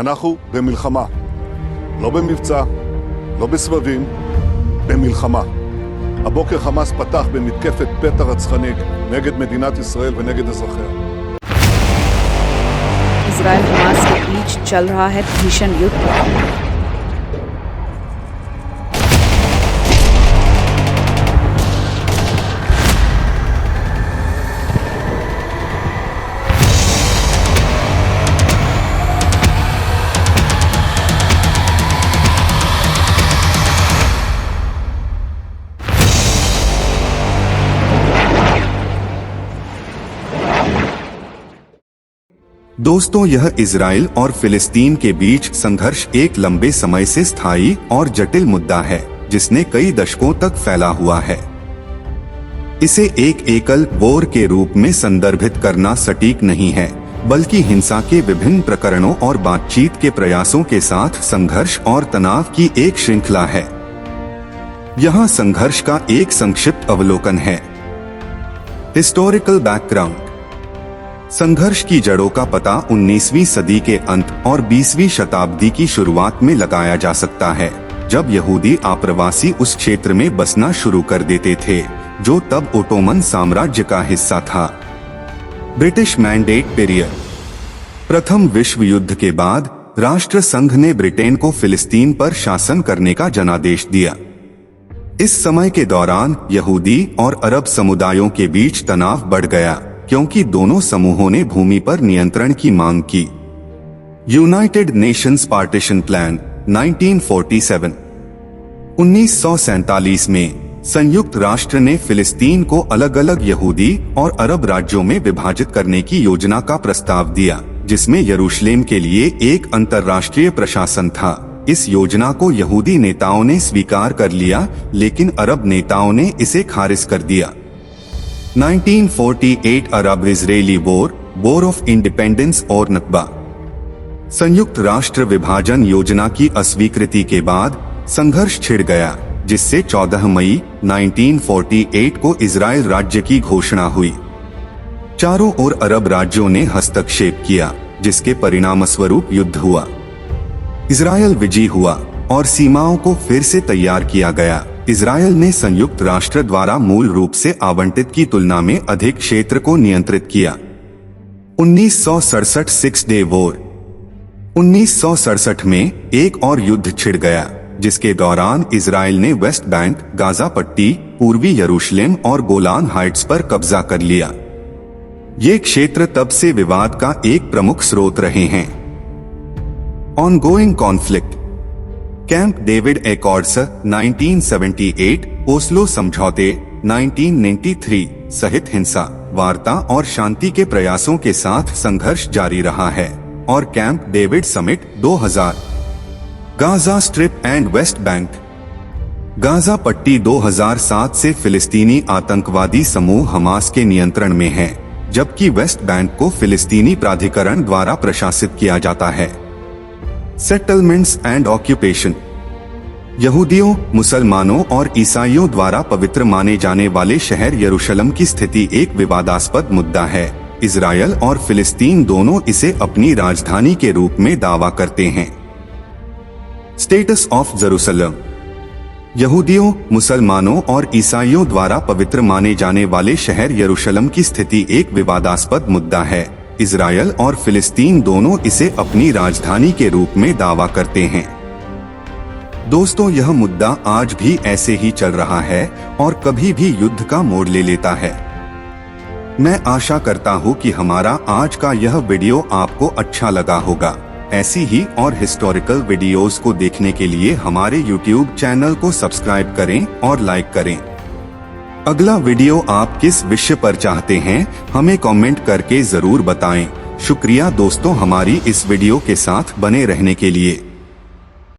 אנחנו במלחמה, לא במבצע, לא בסבבים, במלחמה. הבוקר חמאס פתח במתקפת פתע רצחנית נגד מדינת ישראל ונגד אזרחיה. Israel Hamas के बीच चल रहा है भीषण युद्ध। दोस्तों, यह इजराइल और फिलिस्तीन के बीच संघर्ष एक लंबे समय से स्थायी और जटिल मुद्दा है, जिसने कई दशकों तक फैला हुआ है। इसे एक एकल वॉर के रूप में संदर्भित करना सटीक नहीं है, बल्कि हिंसा के विभिन्न प्रकरणों और बातचीत के प्रयासों के साथ संघर्ष और तनाव की एक श्रृंखला है। यहाँ संघर्ष का एक संक्षिप्त अवलोकन है। Historical background. संघर्ष की जड़ों का पता 19वीं सदी के अंत और 20वीं शताब्दी की शुरुआत में लगाया जा सकता है, जब यहूदी आप्रवासी उस क्षेत्र में बसना शुरू कर देते थे जो तब ओटोमन साम्राज्य का हिस्सा था। British mandate period. प्रथम विश्व युद्ध के बाद राष्ट्र संघ ने ब्रिटेन को फिलिस्तीन पर शासन करने का जनादेश दिया। इस समय के दौरान यहूदी और अरब समुदायों के बीच तनाव बढ़ गया, क्योंकि दोनों समूहों ने भूमि पर नियंत्रण की मांग की। United Nations partition plan 1947। 1947 में संयुक्त राष्ट्र ने फिलिस्तीन को अलग अलग यहूदी और अरब राज्यों में विभाजित करने की योजना का प्रस्ताव दिया, जिसमें यरूशलेम के लिए एक अंतर्राष्ट्रीय प्रशासन था। इस योजना को यहूदी नेताओं ने स्वीकार कर लिया, लेकिन अरब नेताओं ने इसे खारिज कर दिया। 1948 अरब इजरायली वॉर ऑफ इंडिपेंडेंस और नकबा। संयुक्त राष्ट्र विभाजन योजना की अस्वीकृति के बाद संघर्ष छिड़ गया, जिससे 14 मई 1948 को इजराइल राज्य की घोषणा हुई। चारों ओर अरब राज्यों ने हस्तक्षेप किया, जिसके परिणामस्वरूप युद्ध हुआ। इजराइल विजयी हुआ और सीमाओं को फिर से तैयार किया गया। इजराइल ने संयुक्त राष्ट्र द्वारा मूल रूप से आवंटित की तुलना में अधिक क्षेत्र को नियंत्रित किया। 1967 सिक्स डे वॉर। 1967 में एक और युद्ध छिड़ गया, जिसके दौरान इजराइल ने वेस्ट बैंक, गाजा पट्टी, पूर्वी यरूशलेम और गोलान हाइट्स पर कब्जा कर लिया। ये क्षेत्र तब से विवाद का एक प्रमुख स्रोत रहे हैं। Ongoing conflict. Camp David Accords 1978, Oslo समझौते 1993 सहित हिंसा, वार्ता और शांति के प्रयासों के साथ संघर्ष जारी रहा है, और camp David summit 2000। Gaza strip and West Bank. Gaza पट्टी 2007 से फिलिस्तीनी आतंकवादी समूह हमास के नियंत्रण में है, जबकि वेस्ट बैंक को फिलिस्तीनी प्राधिकरण द्वारा प्रशासित किया जाता है। Settlements and occupation. यहूदियों, मुसलमानों और ईसाइयों द्वारा पवित्र माने जाने वाले शहर यरूशलेम की स्थिति एक विवादास्पद मुद्दा है। इजराइल और फिलिस्तीन दोनों इसे अपनी राजधानी के रूप में दावा करते हैं। Status of Jerusalem. यहूदियों, मुसलमानों और ईसाइयों द्वारा पवित्र माने जाने वाले शहर यरूशलेम की स्थिति एक विवादास्पद मुद्दा है। इजराइल और फिलिस्तीन दोनों इसे अपनी राजधानी के रूप में दावा करते हैं। दोस्तों, यह मुद्दा आज भी ऐसे ही चल रहा है और कभी भी युद्ध का मोड़ ले लेता है। मैं आशा करता हूँ कि हमारा आज का यह वीडियो आपको अच्छा लगा होगा। ऐसी ही और हिस्टोरिकल वीडियोस को देखने के लिए हमारे YouTube चैनल को सब्सक्राइब करें और लाइक करें। अगला वीडियो आप किस विषय पर चाहते हैं, हमें कमेंट करके जरूर बताएं। शुक्रिया दोस्तों, हमारी इस वीडियो के साथ बने रहने के लिए।